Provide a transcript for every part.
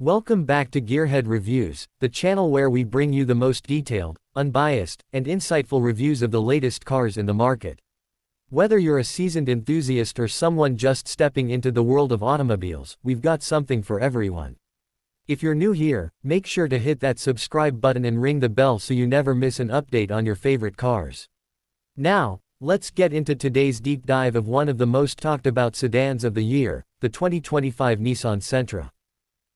Welcome back to Gearhead Reviews, the channel where we bring you the most detailed, unbiased, and insightful reviews of the latest cars in the market. Whether you're a seasoned enthusiast or someone just stepping into the world of automobiles, we've got something for everyone. If you're new here, make sure to hit that subscribe button and ring the bell so you never miss an update on your favorite cars. Now, let's get into today's deep dive of one of the most talked about sedans of the year, the 2025 Nissan Sentra.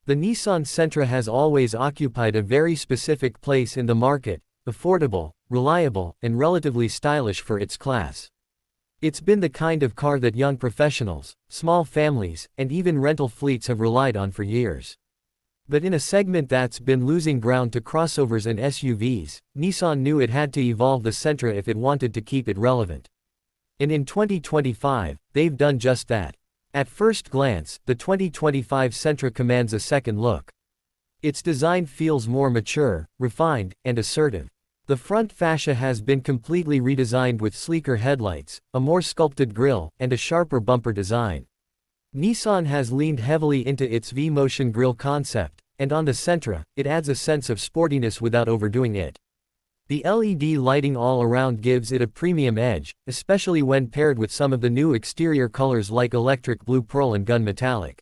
The Nissan Sentra has always occupied a very specific place in the market, affordable, reliable, and relatively stylish for its class. It's been the kind of car that young professionals, small families, and even rental fleets have relied on for years. But in a segment that's been losing ground to crossovers and SUVs, Nissan knew it had to evolve the Sentra if it wanted to keep it relevant. And in 2025, they've done just that. At first glance, the 2025 Sentra commands a second look. Its design feels more mature, refined, and assertive. The front fascia has been completely redesigned with sleeker headlights, a more sculpted grille, and a sharper bumper design. Nissan has leaned heavily into its V-motion grille concept, and on the Sentra, it adds a sense of sportiness without overdoing it. The LED lighting all around gives it a premium edge, especially when paired with some of the new exterior colors like electric blue pearl and gunmetallic.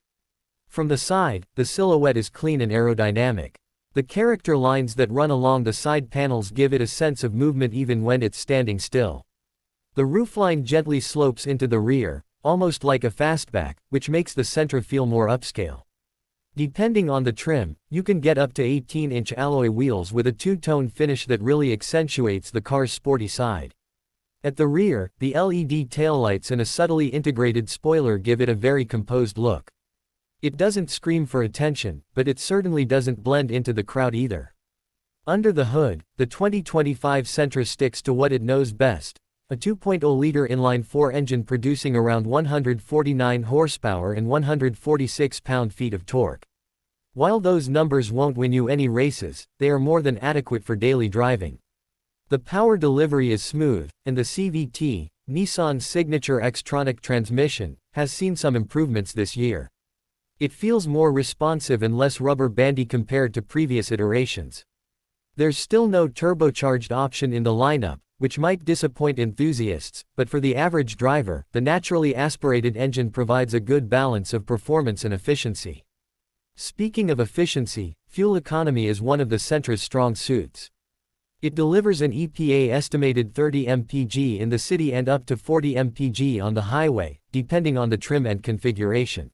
From the side, the silhouette is clean and aerodynamic. The character lines that run along the side panels give it a sense of movement even when it's standing still. The roofline gently slopes into the rear, almost like a fastback, which makes the Sentra feel more upscale. Depending on the trim, you can get up to 18-inch alloy wheels with a two-tone finish that really accentuates the car's sporty side. At the rear, the LED taillights and a subtly integrated spoiler give it a very composed look. It doesn't scream for attention, but it certainly doesn't blend into the crowd either. Under the hood, the 2025 Sentra sticks to what it knows best, a 2.0-liter inline-4 engine producing around 149 horsepower and 146 pound-feet of torque. While those numbers won't win you any races, they are more than adequate for daily driving. The power delivery is smooth, and the CVT, Nissan's signature Xtronic transmission, has seen some improvements this year. It feels more responsive and less rubber-bandy compared to previous iterations. There's still no turbocharged option in the lineup, which might disappoint enthusiasts, but for the average driver, the naturally aspirated engine provides a good balance of performance and efficiency. Speaking of efficiency, fuel economy is one of the Sentra's strong suits. It delivers an EPA-estimated 30 mpg in the city and up to 40 mpg on the highway, depending on the trim and configuration.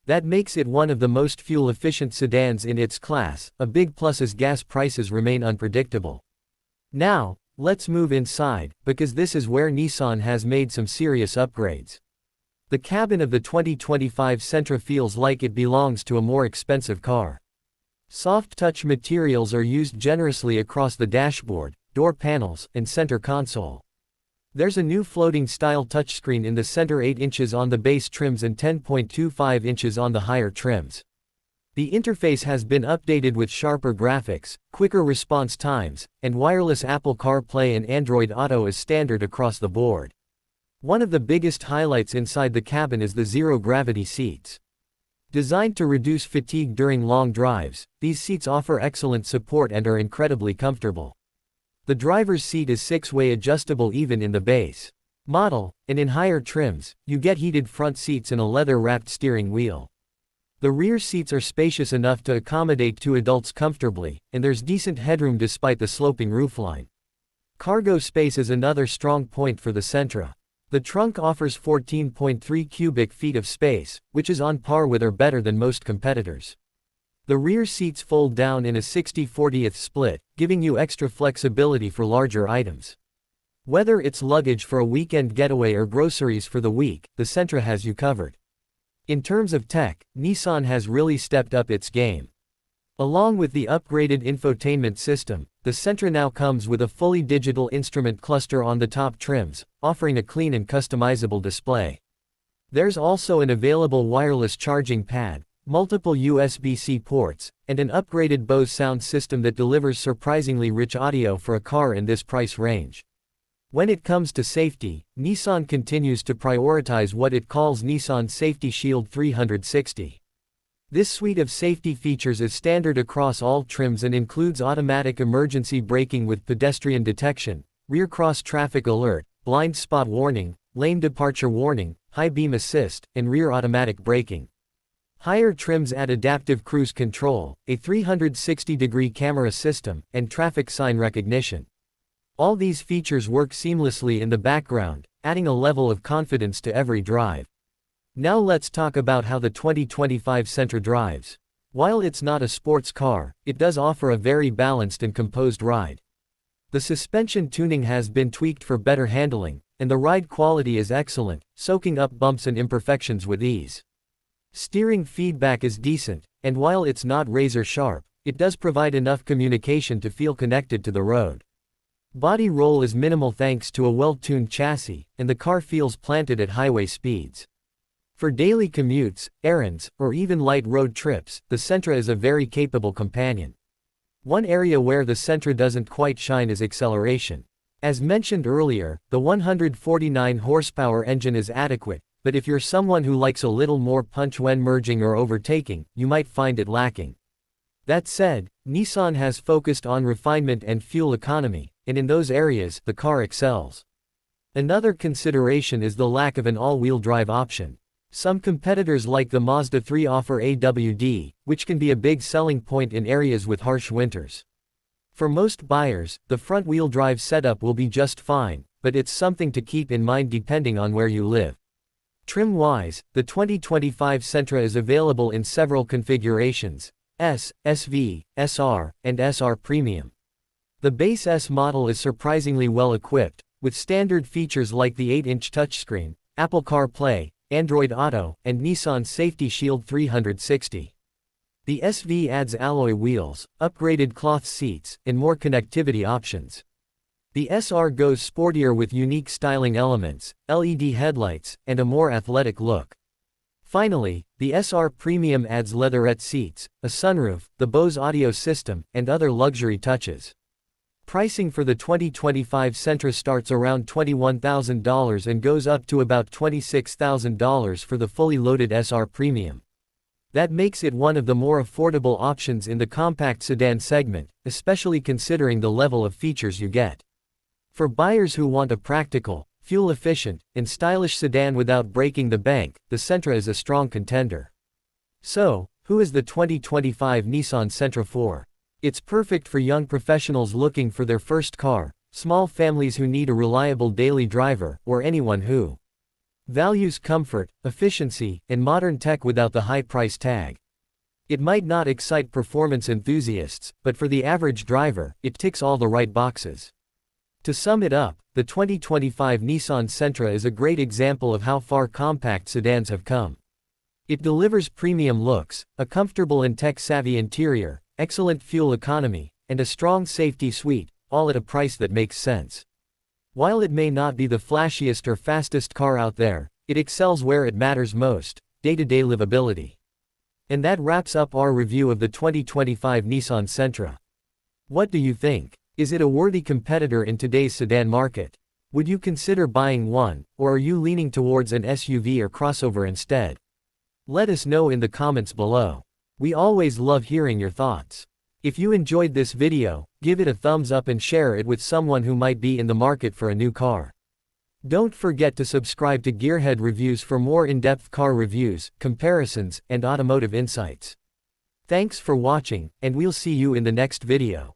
That makes it one of the most fuel-efficient sedans in its class, a big plus as gas prices remain unpredictable. Now, let's move inside, because this is where Nissan has made some serious upgrades. The cabin of the 2025 Sentra feels like it belongs to a more expensive car. Soft-touch materials are used generously across the dashboard, door panels, and center console. There's a new floating-style touchscreen in the center, 8 inches on the base trims and 10.25 inches on the higher trims. The interface has been updated with sharper graphics, quicker response times, and wireless Apple CarPlay and Android Auto as standard across the board. One of the biggest highlights inside the cabin is the zero-gravity seats. Designed to reduce fatigue during long drives, these seats offer excellent support and are incredibly comfortable. The driver's seat is 6-way adjustable even in the base model, and in higher trims, you get heated front seats and a leather-wrapped steering wheel. The rear seats are spacious enough to accommodate 2 adults comfortably, and there's decent headroom despite the sloping roofline. Cargo space is another strong point for the Sentra. The trunk offers 14.3 cubic feet of space, which is on par with or better than most competitors. The rear seats fold down in a 60/40 split, giving you extra flexibility for larger items. Whether it's luggage for a weekend getaway or groceries for the week, the Sentra has you covered. In terms of tech, Nissan has really stepped up its game. Along with the upgraded infotainment system, the Sentra now comes with a fully digital instrument cluster on the top trims, offering a clean and customizable display. There's also an available wireless charging pad, multiple USB-C ports, and an upgraded Bose sound system that delivers surprisingly rich audio for a car in this price range. When it comes to safety, Nissan continues to prioritize what it calls Nissan Safety Shield 360. This suite of safety features is standard across all trims and includes automatic emergency braking with pedestrian detection, rear cross traffic alert, blind spot warning, lane departure warning, high beam assist, and rear automatic braking. Higher trims add adaptive cruise control, a 360-degree camera system, and traffic sign recognition. All these features work seamlessly in the background, adding a level of confidence to every drive. Now let's talk about how the 2025 Sentra drives. While it's not a sports car, it does offer a very balanced and composed ride. The suspension tuning has been tweaked for better handling, and the ride quality is excellent, soaking up bumps and imperfections with ease. Steering feedback is decent, and while it's not razor sharp, it does provide enough communication to feel connected to the road. Body roll is minimal thanks to a well-tuned chassis, and the car feels planted at highway speeds. For daily commutes, errands, or even light road trips, the Sentra is a very capable companion. One area where the Sentra doesn't quite shine is acceleration. As mentioned earlier, the 149 horsepower engine is adequate, but if you're someone who likes a little more punch when merging or overtaking, you might find it lacking. That said, Nissan has focused on refinement and fuel economy, and in those areas, the car excels. Another consideration is the lack of an all-wheel drive option. Some competitors like the Mazda 3 offer AWD, which can be a big selling point in areas with harsh winters. For most buyers, the front-wheel drive setup will be just fine, but it's something to keep in mind depending on where you live. Trim-wise, the 2025 Sentra is available in several configurations: S, SV, SR, and SR Premium. The base S model is surprisingly well equipped, with standard features like the 8-inch touchscreen, Apple CarPlay, Android Auto, and Nissan Safety Shield 360. The SV adds alloy wheels, upgraded cloth seats, and more connectivity options. The SR goes sportier with unique styling elements, LED headlights, and a more athletic look. Finally, the SR Premium adds leatherette seats, a sunroof, the Bose audio system, and other luxury touches. Pricing for the 2025 Sentra starts around $21,000 and goes up to about $26,000 for the fully loaded SR Premium. That makes it one of the more affordable options in the compact sedan segment, especially considering the level of features you get. For buyers who want a practical, fuel-efficient, and stylish sedan without breaking the bank, the Sentra is a strong contender. So, who is the 2025 Nissan Sentra for? It's perfect for young professionals looking for their first car, small families who need a reliable daily driver, or anyone who values comfort, efficiency, and modern tech without the high price tag. It might not excite performance enthusiasts, but for the average driver, it ticks all the right boxes. To sum it up, the 2025 Nissan Sentra is a great example of how far compact sedans have come. It delivers premium looks, a comfortable and tech-savvy interior, excellent fuel economy, and a strong safety suite, all at a price that makes sense. While it may not be the flashiest or fastest car out there, it excels where it matters most: day-to-day livability. And that wraps up our review of the 2025 Nissan Sentra. What do you think? Is it a worthy competitor in today's sedan market? Would you consider buying one, or are you leaning towards an SUV or crossover instead? Let us know in the comments below. We always love hearing your thoughts. If you enjoyed this video, give it a thumbs up and share it with someone who might be in the market for a new car. Don't forget to subscribe to Gearhead Reviews for more in-depth car reviews, comparisons, and automotive insights. Thanks for watching, and we'll see you in the next video.